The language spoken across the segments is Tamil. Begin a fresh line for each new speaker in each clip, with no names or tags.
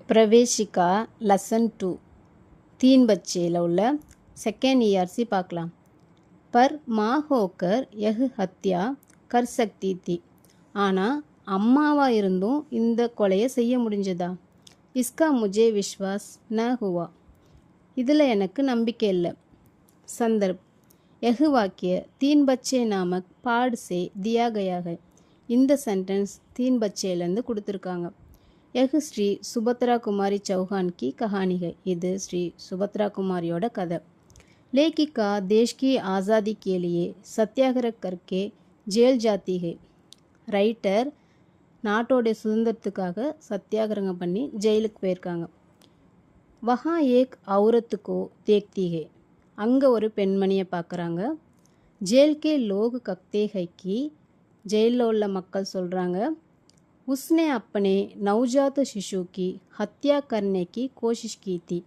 प्रवेशिका लेसन 2 तीन बच्चे उள்ள सेकेंड ईआरसी பார்க்கலாம் पर माँ होकर यह हत्या कर सकती थी ஆனால் அம்மாவா இருந்தும் இந்த கொலையை செய்ய முடிஞ்சதா इसका मुझे विश्वास न हुआ இதில் எனக்கு நம்பிக்கை இல்லை संदर्भ यह वाक्य तीन बच्चे नामक पाठ से दिया गया है இந்த சென்டென்ஸ் तीन बच्चेலேருந்து கொடுத்துருக்காங்க यह श्री सुभद्रा कुमारी चौहान की कहानी है இது श्री सुभद्रा कुमारिயோட கதை लेखिका देश की आज़ादी के लिए सत्याग्रह करके जेल जाती है ரைட்டர் நாட்டோடைய சுதந்திரத்துக்காக சத்தியாகிரகம் பண்ணி ஜெயிலுக்கு போயிருக்காங்க वहाँ एक औरत को देखती है அங்கே ஒரு பெண்மணியை பார்க்குறாங்க जेल के लोग कहते हैं कि ஜெயிலில் உள்ள மக்கள் சொல்கிறாங்க उसने अपने नवजात शिशु की हत्या करने की कोशिश की थी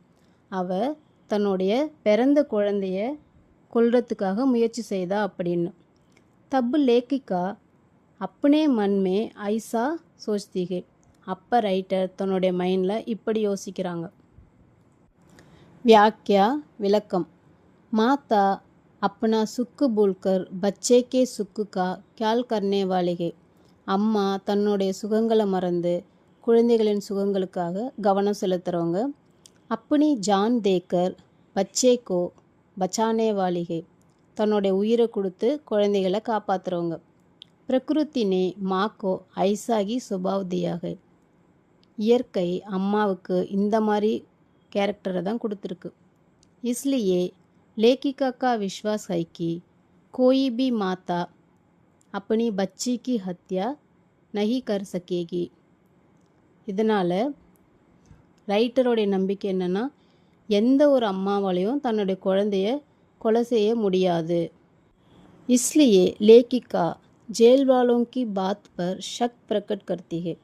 அவ தன்னுடைய பிறந்த குழந்தைய கொல்றதுக்காக முயற்சி செய்தா அப்படின்னு तब लेखिका अपने मन में ऐसा सोचती है அப்போ ரைட்டர் தன்னுடைய மைண்டில் இப்படி யோசிக்கிறாங்க व्याख्या विलक्कम माता अपना सुख भूलकर बच्चे के सुख का ख्याल करने वाली है அம்மா தன்னுடைய சுகங்களை மறந்து குழந்தைகளின் சுகங்களுக்காக கவனம் செலுத்துகிறவங்க अपनी जान देकर बच्चे को बचाने वाली है தன்னுடைய உயிரை கொடுத்து குழந்தைகளை காப்பாற்றுறவங்க प्रकृति ने माँ को ऐसा ही स्वभाव दिया है இயற்கை அம்மாவுக்கு இந்த மாதிரி கேரக்டரை தான் கொடுத்துருக்கு इसलिए लेखिका का विश्वास है कि कोई भी माता अपनी बच्ची की हत्या नहीं कर सकेगी இதனால் ரைட்டரோடைய நம்பிக்கை என்னென்னா எந்த ஒரு அம்மாவாலையும் தன்னுடைய குழந்தைய கொலை செய்ய முடியாது इसलिए लेखिका जेल वालों की बात पर शक प्रकट करती है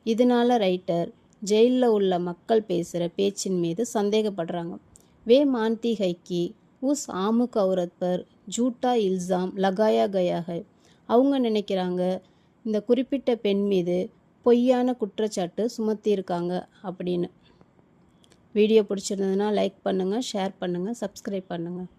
இதனால் ரைட்டர் ஜெயிலில் உள்ள மக்கள் பேசுகிற பேச்சின் மீது சந்தேகப்படுறாங்க वे मानती है कि उस आमुक औरत पर झूठा इल्ज़ाम लगाया गया है அவங்க நினைக்கிறாங்க இந்த குறிப்பிட்ட பெண் மீது பொய்யான குற்றச்சாட்டு சுமத்தியிருக்காங்க அப்படின்னு வீடியோ பிடிச்சிருந்ததுன்னா லைக் பண்ணுங்கள் ஷேர் பண்ணுங்கள் சப்ஸ்கிரைப் பண்ணுங்கள்